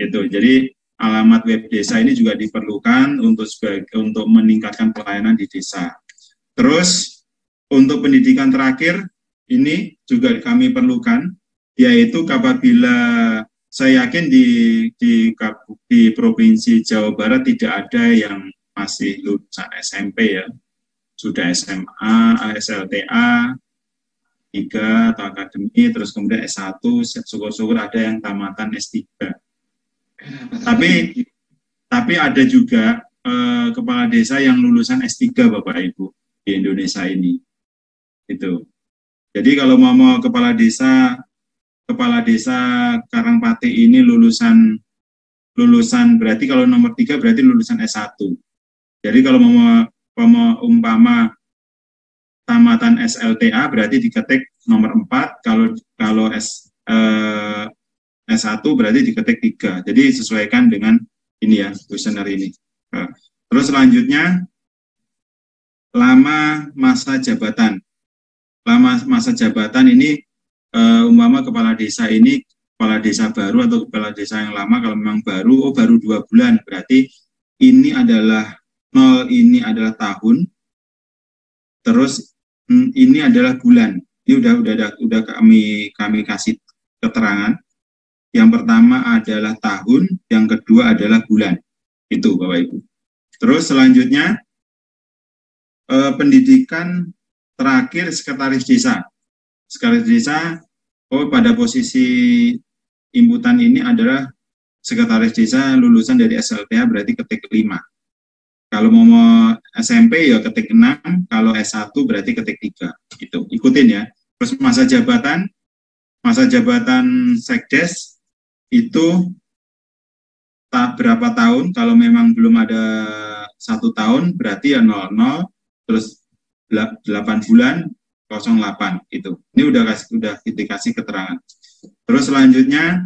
Itu. Jadi alamat web desa ini juga diperlukan untuk meningkatkan pelayanan di desa. Terus untuk pendidikan terakhir ini juga kami perlukan, yaitu apabila saya yakin di Provinsi Jawa Barat tidak ada yang masih lulusan SMP ya, sudah SMA, SLTA, 3 atau akademi, terus kemudian S1, syukur-syukur ada yang tamatan S3. Tapi ada juga kepala desa yang lulusan S3 Bapak Ibu di Indonesia ini. Itu. Jadi kalau mau kepala desa Karangpati ini lulusan berarti kalau nomor 3 berarti lulusan S1. Jadi kalau mau umpama tamatan SLTA berarti diketik nomor 4, kalau S1 berarti diketik 3. Jadi sesuaikan dengan ini ya, kuesioner ini. Terus selanjutnya lama masa jabatan. Lama masa jabatan ini umpama kepala desa baru atau kepala desa yang lama, kalau memang baru, baru 2 bulan, berarti ini adalah 0, ini adalah tahun, terus ini adalah bulan. Ini udah kami kasih keterangan. Yang pertama adalah tahun, yang kedua adalah bulan. Itu Bapak Ibu. Terus selanjutnya pendidikan terakhir sekretaris desa. Sekretaris desa, pada posisi inputan ini adalah sekretaris desa lulusan dari SLTA berarti ketik 5. Kalau mau SMP ya ketik 6, kalau S1 berarti ketik 3. Gitu. Ikutin ya. Terus masa jabatan sekdes itu berapa tahun, kalau memang belum ada 1 tahun berarti ya 00, terus 8 bulan 08 itu. Ini udah dikasih keterangan. Terus selanjutnya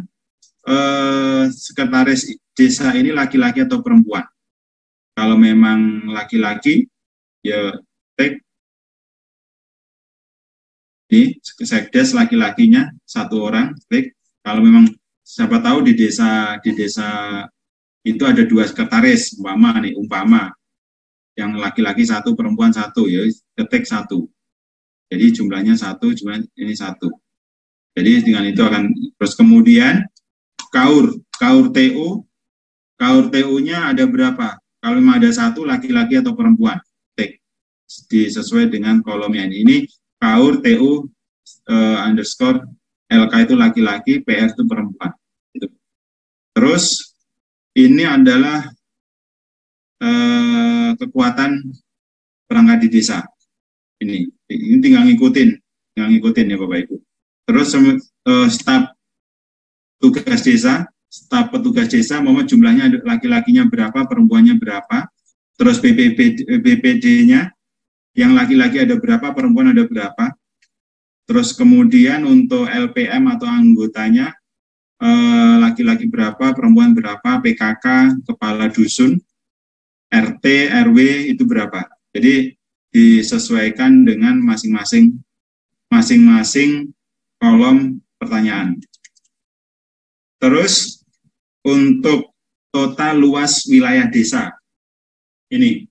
sekretaris desa ini laki-laki atau perempuan. Kalau memang laki-laki ya tek ini sekdes laki-lakinya 1 orang, klik. Kalau memang siapa tahu di desa itu ada 2 sekretaris, umpama yang laki-laki 1, perempuan 1, ya ketik 1. Jadi jumlahnya 1, cuma ini 1. Jadi dengan itu akan terus kemudian kaur TU-nya ada berapa? Kalau memang ada 1 laki-laki atau perempuan, klik sesuai dengan kolomnya ini. Ini kaur TU underscore LK itu laki-laki, PR itu perempuan. Gitu. Terus ini adalah kekuatan perangkat di desa. Ini tinggal ngikutin ya Bapak Ibu. Terus staf petugas desa, mau jumlahnya laki-lakinya berapa, perempuannya berapa. Terus BPD-nya, yang laki-laki ada berapa, perempuan ada berapa. Terus kemudian untuk LPM atau anggotanya, laki-laki berapa, perempuan berapa, PKK, kepala dusun, RT, RW itu berapa. Jadi disesuaikan dengan masing-masing kolom pertanyaan. Terus untuk total luas wilayah desa. Ini,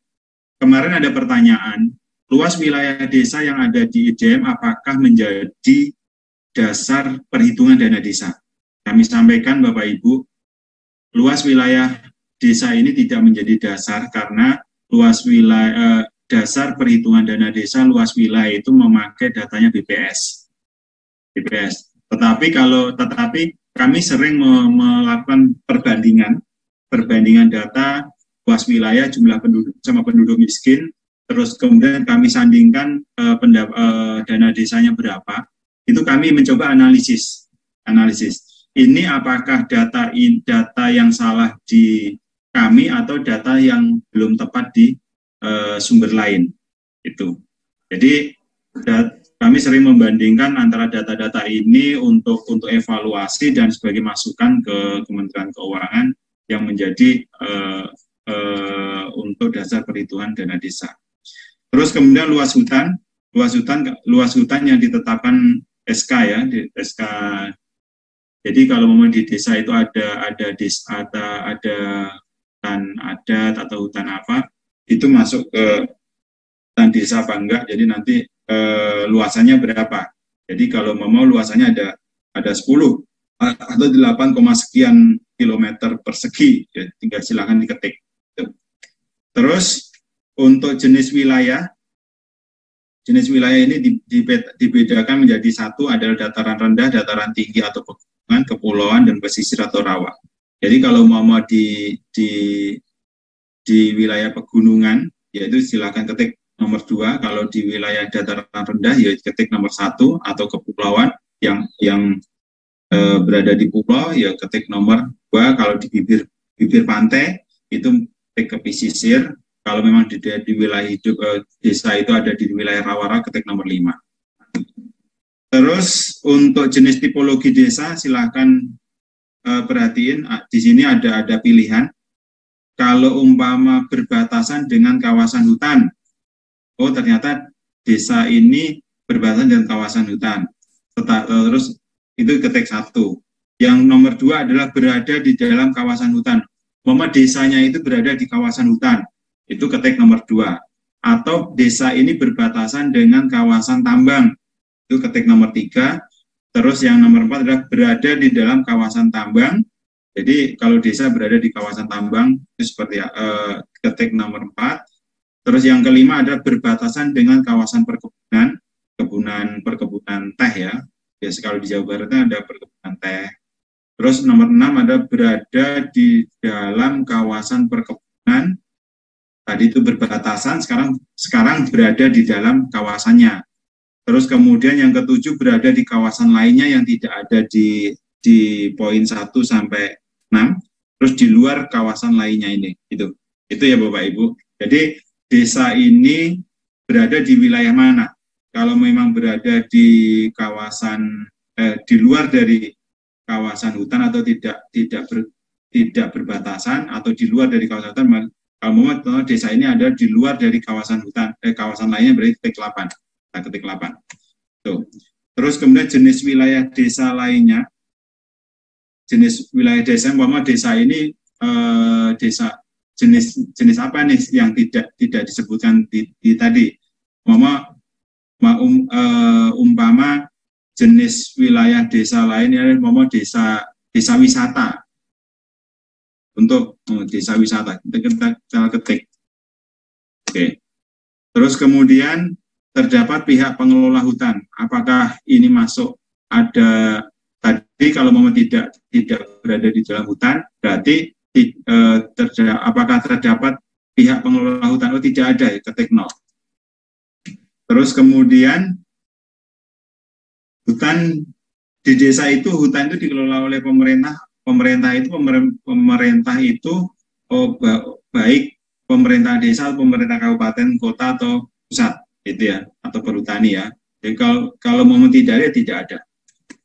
kemarin ada pertanyaan, luas wilayah desa yang ada di IDM apakah menjadi dasar perhitungan dana desa? Kami sampaikan Bapak Ibu, luas wilayah desa ini tidak menjadi dasar karena luas wilayah dasar perhitungan dana desa luas wilayah itu memakai datanya BPS. Tetapi kami sering melakukan perbandingan data luas wilayah jumlah penduduk sama penduduk miskin, terus kemudian kami sandingkan dana desanya berapa. Itu kami mencoba analisis. Ini apakah data yang salah di kami atau data yang belum tepat di sumber lain. Itu. Jadi kami sering membandingkan antara data-data ini untuk evaluasi dan sebagai masukan ke Kementerian Keuangan yang menjadi untuk dasar perhitungan dana desa. Terus kemudian luas hutan yang ditetapkan SK ya, di SK Jadi kalau memang di desa itu ada desa, ada hutan adat atau hutan apa, itu masuk ke hutan desa apa enggak, jadi nanti luasannya berapa. Jadi kalau mau luasannya ada 10 atau 8, sekian kilometer persegi, ya, tinggal silakan diketik. Terus untuk jenis wilayah ini dibedakan menjadi satu adalah dataran rendah, dataran tinggi atau pegunungan, kepulauan, dan pesisir atau rawa. Jadi kalau mau di wilayah pegunungan, yaitu silakan ketik nomor 2. Kalau di wilayah dataran rendah, ya ketik nomor 1, atau kepulauan yang berada di pulau, ya ketik nomor 2. Kalau di bibir pantai, itu ketik ke pesisir. Kalau memang di wilayah desa itu ada di wilayah rawa-rawa, ketik nomor 5. Terus untuk jenis tipologi desa, silakan perhatiin di sini ada pilihan. Kalau umpama berbatasan dengan kawasan hutan, oh ternyata desa ini berbatasan dengan kawasan hutan. Terus itu ketik 1. Yang nomor 2 adalah berada di dalam kawasan hutan. Umpama desanya itu berada di kawasan hutan, itu ketik nomor 2. Atau desa ini berbatasan dengan kawasan tambang, itu ketik nomor 3. Terus yang nomor 4 adalah berada di dalam kawasan tambang. Jadi kalau desa berada di kawasan tambang, itu seperti ketik nomor 4. Terus yang kelima adalah berbatasan dengan kawasan perkebunan teh ya. Biasa kalau di Jawa Baratnya ada perkebunan teh. Terus nomor 6 adalah berada di dalam kawasan perkebunan. Tadi itu berbatasan, sekarang berada di dalam kawasannya. Terus kemudian yang ke-7 berada di kawasan lainnya yang tidak ada di poin 1 sampai 6, terus di luar kawasan lainnya ini, itu ya Bapak Ibu. Jadi desa ini berada di wilayah mana? Kalau memang berada di kawasan di luar dari kawasan hutan atau tidak berbatasan atau di luar dari kawasan hutan, kalau memang desa ini ada di luar dari kawasan hutan, kawasan lainnya berarti ketik 8. Nah, ketik 8. Tuh. Terus kemudian jenis wilayah desa lainnya. Jenis wilayah desa, umpama desa ini desa jenis apa nih yang tidak disebutkan di tadi. Umpama jenis wilayah desa lainnya, umpama desa wisata. Untuk desa wisata kita ketik. Oke. Terus kemudian terdapat pihak pengelola hutan. Apakah ini masuk ada tadi kalau memang tidak berada di dalam hutan, berarti apakah terdapat pihak pengelola hutan? Oh, tidak ada, ya, ketik 0. Terus kemudian hutan di desa itu, hutan itu dikelola oleh pemerintah. Pemerintah itu baik pemerintah desa, pemerintah kabupaten, kota atau pusat, itu ya, atau perhutani ya. Jadi kalau memang tidak ada, tidak ada.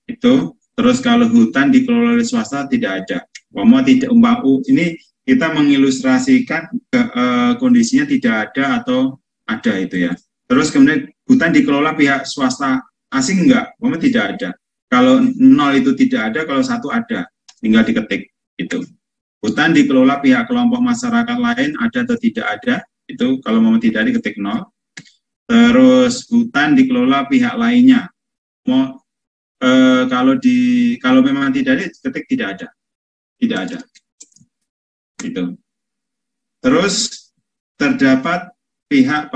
Itu. Terus kalau hutan dikelola oleh swasta, tidak ada. Ini kita mengilustrasikan kondisinya tidak ada atau ada itu ya. Terus kemudian hutan dikelola pihak swasta asing enggak? Tidak ada. Kalau 0 itu tidak ada, kalau 1 ada, tinggal diketik itu. Hutan dikelola pihak kelompok masyarakat lain, ada atau tidak ada? Itu kalau tidak diketik 0. Terus hutan dikelola pihak lainnya. Kalau memang tidak ada, ketik tidak ada. Tidak ada. Gitu. Terus terdapat pihak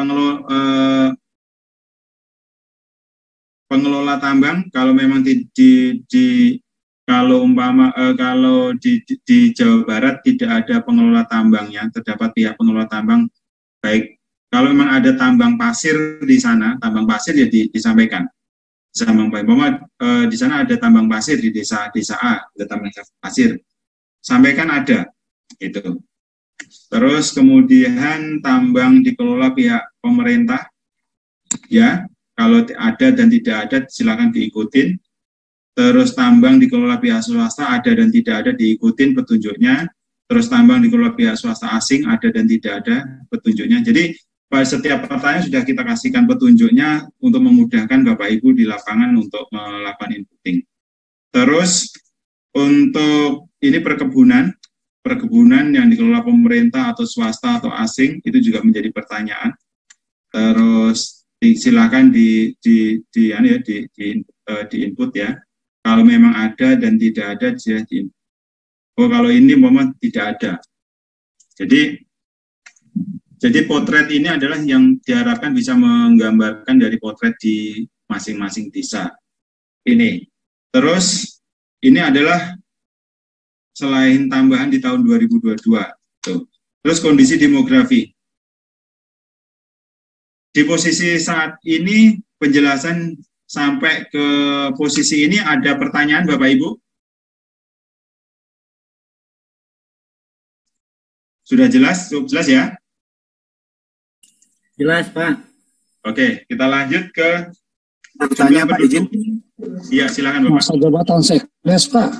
pengelola tambang. Kalau memang kalau di Jawa Barat tidak ada pengelola tambangnya, terdapat pihak pengelola tambang. Baik, kalau memang ada tambang pasir di sana, tambang pasir ya disampaikan. Di sana ada tambang pasir di desa A, ada tambang pasir. Sampaikan ada, itu. Terus kemudian tambang dikelola pihak pemerintah, ya. Kalau ada dan tidak ada, silakan diikutin. Terus tambang dikelola pihak swasta, ada dan tidak ada, diikutin petunjuknya. Terus tambang dikelola pihak swasta asing, ada dan tidak ada, petunjuknya. Jadi pada setiap pertanyaan sudah kita kasihkan petunjuknya untuk memudahkan Bapak Ibu di lapangan untuk melakukan inputting. Terus Untuk ini perkebunan yang dikelola pemerintah atau swasta atau asing itu juga menjadi pertanyaan. Terus silakan di input ya. Kalau memang ada dan tidak ada dia di input. Oh, kalau ini memang tidak ada. Jadi potret ini adalah yang diharapkan bisa menggambarkan dari potret di masing-masing desa. Ini. Terus ini adalah selain tambahan di tahun 2022. Tuh. Terus kondisi demografi. Di posisi saat ini penjelasan sampai ke posisi ini ada pertanyaan Bapak Ibu? Sudah jelas? Cukup jelas ya? Jelas, Pak. Oke, kita lanjut ke pertanyaan Pak, izin. Iya, silakan Bapak. Masa jabatan sekdes, Pak.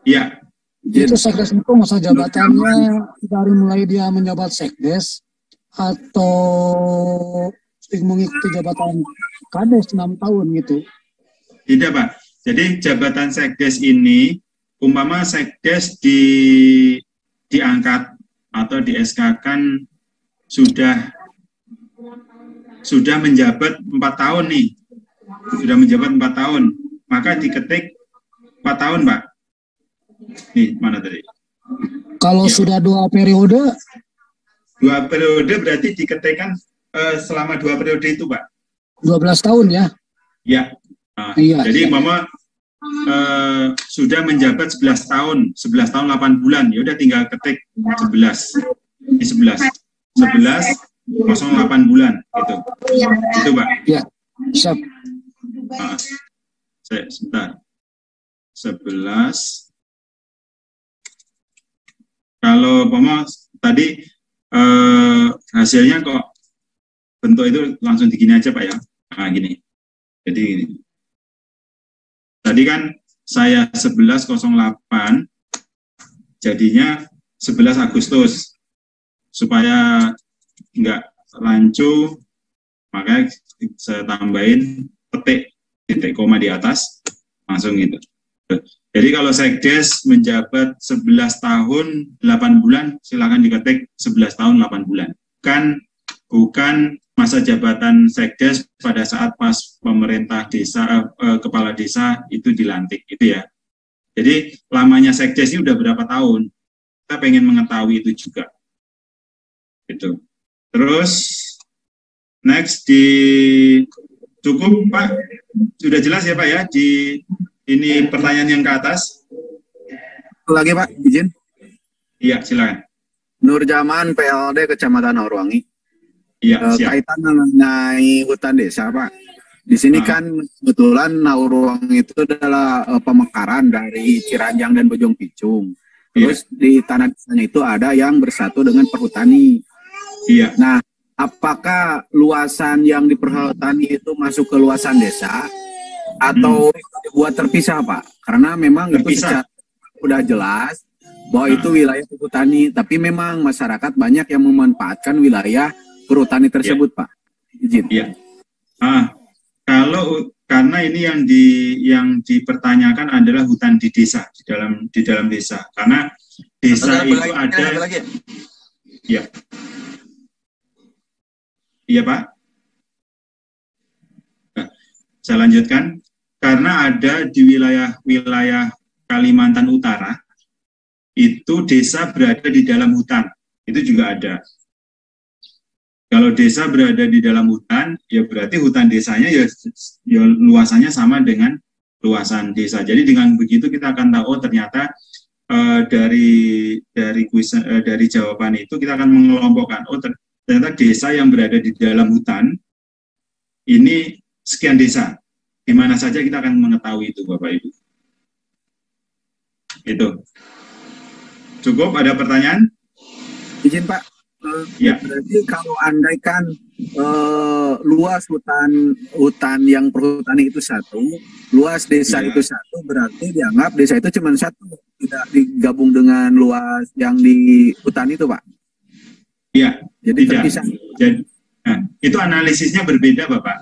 Iya. Itu sekdes itu masa jabatannya dari mulai dia menjabat sekdes atau mengikuti jabatan kades 6 tahun gitu. Tidak, Pak. Jadi jabatan sekdes ini, umpama sekdes diangkat atau di SK-kan sudah menjabat 4 tahun nih. Sudah menjabat 4 tahun. Maka diketik 4 tahun, Pak. Nih, mana tadi? Kalau ya, sudah 2 periode? 2 periode berarti diketikkan selama 2 periode itu, Pak. 12 tahun ya? Ya. Nah, iya, jadi iya. Mama sudah menjabat 11 tahun 8 bulan. Ya udah tinggal ketik 11. Di 11. 08 bulan gitu. Itu, Pak. Ya. Siap. Sebentar. 11. Kalau Mama tadi hasilnya kok bentuk itu langsung digini aja, Pak ya. Nah, gini. Jadi gini. Tadi kan saya 11.08 jadinya 11 Agustus. Supaya enggak rancu, makanya saya tambahin titik koma di atas, langsung gitu. Jadi kalau sekdes menjabat 11 tahun 8 bulan, silakan diketik 11 tahun 8 bulan. Bukan masa jabatan sekdes pada saat pas pemerintah desa, kepala desa itu dilantik, itu ya. Jadi lamanya sekdes ini udah berapa tahun? Kita pengen mengetahui itu juga. Gitu. Terus next cukup Pak, sudah jelas ya Pak ya di ini pertanyaan yang ke atas. Lagi Pak, izin. Iya silakan. Nurjaman PLD Kecamatan Haurwangi. Iya. Kaitan mengenai hutan desa Pak. Di sini kan kebetulan Haurwangi itu adalah pemekaran dari Ciranjang dan Bojong Picung. Terus di tanah desanya itu ada yang bersatu dengan perhutani. Iya. Nah, apakah luasan yang di perhutani itu masuk ke luasan desa atau dibuat terpisah, Pak? Karena memang terpisah. Itu sudah jelas bahwa itu wilayah perhutani, tapi memang masyarakat banyak yang memanfaatkan wilayah perhutani tersebut, Pak. Izin. Iya. Karena ini yang dipertanyakan adalah hutan di desa, di dalam desa. Karena desa itu ada. Ya. Iya Pak. Nah, saya lanjutkan. Karena ada di wilayah Kalimantan Utara, itu desa berada di dalam hutan. Itu juga ada. Kalau desa berada di dalam hutan, ya berarti hutan desanya ya luasannya sama dengan luasan desa. Jadi dengan begitu kita akan tahu ternyata dari jawaban itu kita akan mengelompokkan. Ternyata desa yang berada di dalam hutan ini sekian desa. Di mana saja kita akan mengetahui itu, Bapak Ibu. Itu. Cukup? Ada pertanyaan? Izin Pak. Ya. Berarti kalau andaikan luas hutan yang perhutani itu 1, luas desa itu 1, berarti dianggap desa itu cuma 1, tidak digabung dengan luas yang di hutan itu, Pak. Iya, jadi tidak. Terpisah. Itu analisisnya berbeda, Bapak.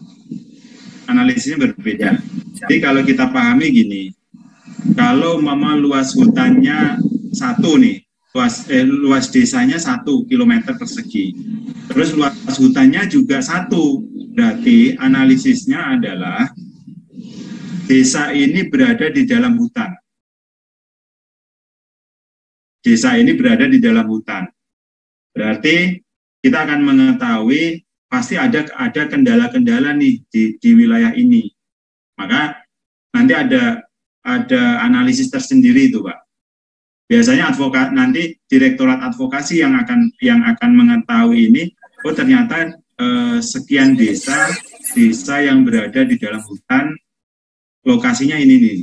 Analisisnya berbeda. Ya. Jadi kalau kita pahami gini, Kalau mama luas hutannya 1 nih, luas desanya 1 kilometer persegi. Terus luas hutannya juga 1. Berarti analisisnya adalah desa ini berada di dalam hutan. Desa ini berada di dalam hutan. Berarti kita akan mengetahui pasti ada kendala-kendala nih di wilayah ini. Maka nanti ada analisis tersendiri itu, Pak. Biasanya nanti Direktorat Advokasi yang akan mengetahui ini. Oh, ternyata sekian desa yang berada di dalam hutan, lokasinya ini nih.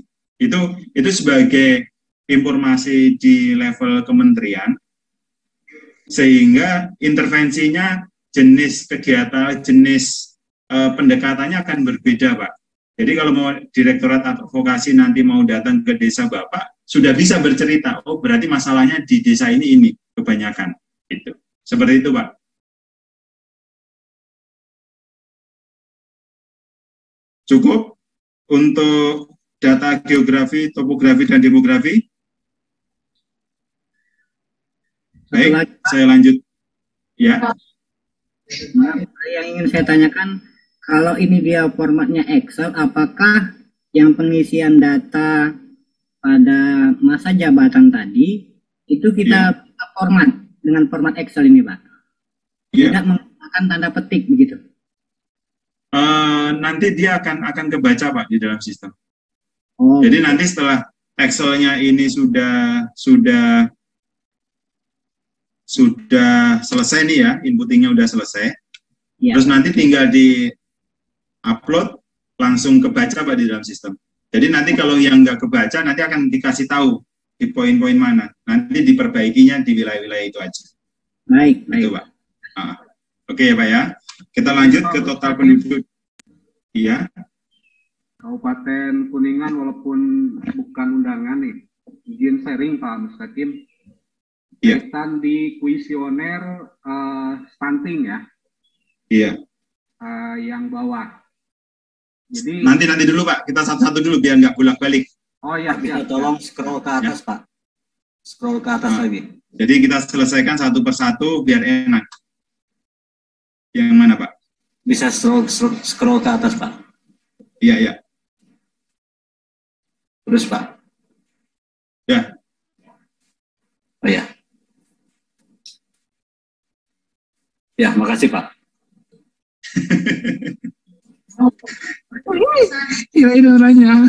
Itu sebagai informasi di level kementerian, sehingga intervensinya, jenis kegiatan, jenis pendekatannya akan berbeda, Pak. Jadi kalau mau Direktorat Advokasi nanti mau datang ke desa Bapak, sudah bisa bercerita, oh berarti masalahnya di desa ini kebanyakan. Gitu. Seperti itu, Pak. Cukup untuk data geografi, topografi, dan demografi? Baik, saya lanjut. Ya. Yang ingin saya tanyakan, kalau ini dia formatnya Excel, apakah yang pengisian data pada masa jabatan tadi itu kita format dengan format Excel ini, Pak? Tidak menggunakan tanda petik begitu? Nanti dia akan kebaca, Pak, di dalam sistem. Oh. Jadi nanti setelah Excel-nya ini sudah selesai nih ya, inputtingnya udah selesai. Ya. Terus nanti tinggal di upload, langsung kebaca, Pak, di dalam sistem. Jadi nanti kalau yang nggak kebaca, nanti akan dikasih tahu di poin-poin mana. Nanti diperbaikinya di wilayah-wilayah itu aja. Baik. Itu, Pak. Oke ya, Pak ya. Kita lanjut ke total penduduk. Iya. Kabupaten Kuningan walaupun bukan undangan nih, izin sharing Pak Mustaqim. Iya. Kaitan di kuesioner stunting ya. Iya. Yang bawah. Jadi nanti dulu, Pak, kita satu-satu dulu biar nggak bolak-balik. Oh ya, bisa tolong scroll ke atas, ya. Pak. Scroll ke atas lagi. Jadi kita selesaikan satu persatu biar enak. Yang mana, Pak? Bisa scroll ke atas, Pak. Iya. Terus, Pak. Ya. Oh ya. Ya, makasih, Pak. Kirain orangnya.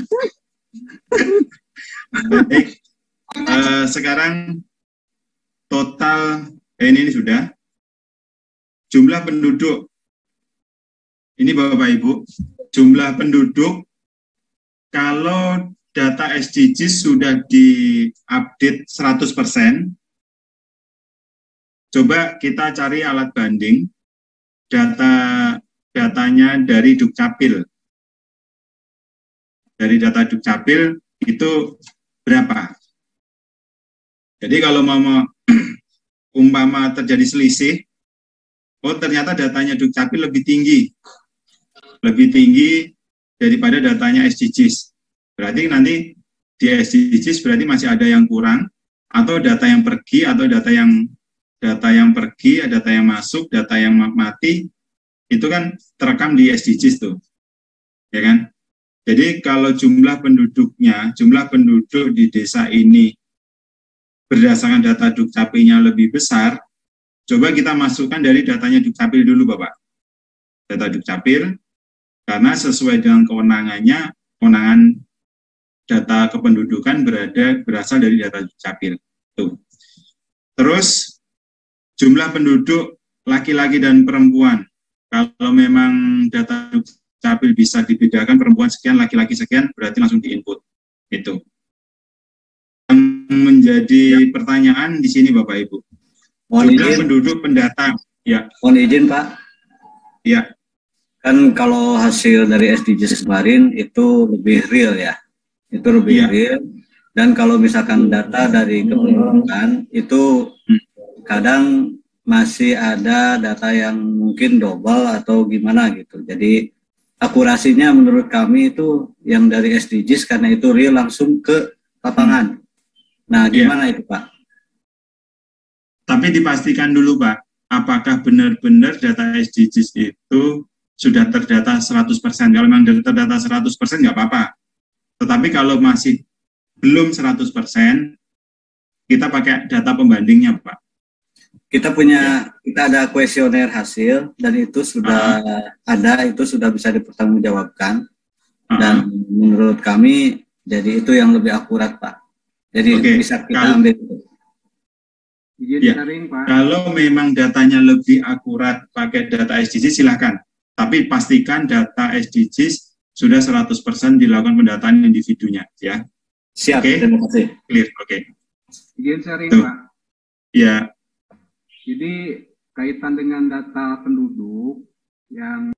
Baik. Sekarang total ini sudah jumlah penduduk. Ini Bapak Ibu, jumlah penduduk kalau data SDGs sudah diupdate 100%. Coba kita cari alat banding datanya dari Dukcapil. Dari data Dukcapil itu berapa? Jadi kalau umpama terjadi selisih, oh ternyata datanya Dukcapil lebih tinggi daripada datanya SDGs. Berarti nanti di SDGs berarti masih ada yang kurang, atau data yang pergi, atau data yang pergi, data yang masuk, data yang mati, itu kan terekam di SDGs tuh, ya kan? Jadi kalau jumlah penduduk di desa ini berdasarkan data Dukcapilnya lebih besar, coba kita masukkan dari datanya Dukcapil dulu, Bapak. Data Dukcapil, karena sesuai dengan kewenangan data kependudukan berasal dari data Dukcapil. Tuh. Terus jumlah penduduk laki-laki dan perempuan. Kalau memang data Dukcapil bisa dibedakan perempuan sekian, laki-laki sekian, berarti langsung di-input. Itu. Yang menjadi pertanyaan di sini, Bapak Ibu. Jumlah penduduk pendatang. Ya. Mohon izin, Pak. Ya. Kan kalau hasil dari SDGs kemarin itu lebih real ya. Itu lebih real. Dan kalau misalkan data dari kependudukan itu kadang masih ada data yang mungkin double atau gimana gitu. Jadi akurasinya menurut kami itu yang dari SDGs karena itu real langsung ke lapangan. Nah, gimana itu Pak? Tapi dipastikan dulu Pak, apakah benar-benar data SDGs itu sudah terdata 100%. Kalau memang terdata 100% nggak apa-apa. Tetapi kalau masih belum 100%, kita pakai data pembandingnya Pak. Kita ada kuesioner hasil, dan itu sudah itu sudah bisa dipertanggungjawabkan. Dan menurut kami, jadi itu yang lebih akurat Pak. Jadi bisa kita ambil. Sharing, Pak. Kalau memang datanya lebih akurat pakai data SDGs silahkan. Tapi pastikan data SDGs sudah 100% dilakukan pendataan individunya, ya. Siap, terima kasih. Clear, oke. Izin sharing, Pak. Ya. Jadi kaitan dengan data penduduk yang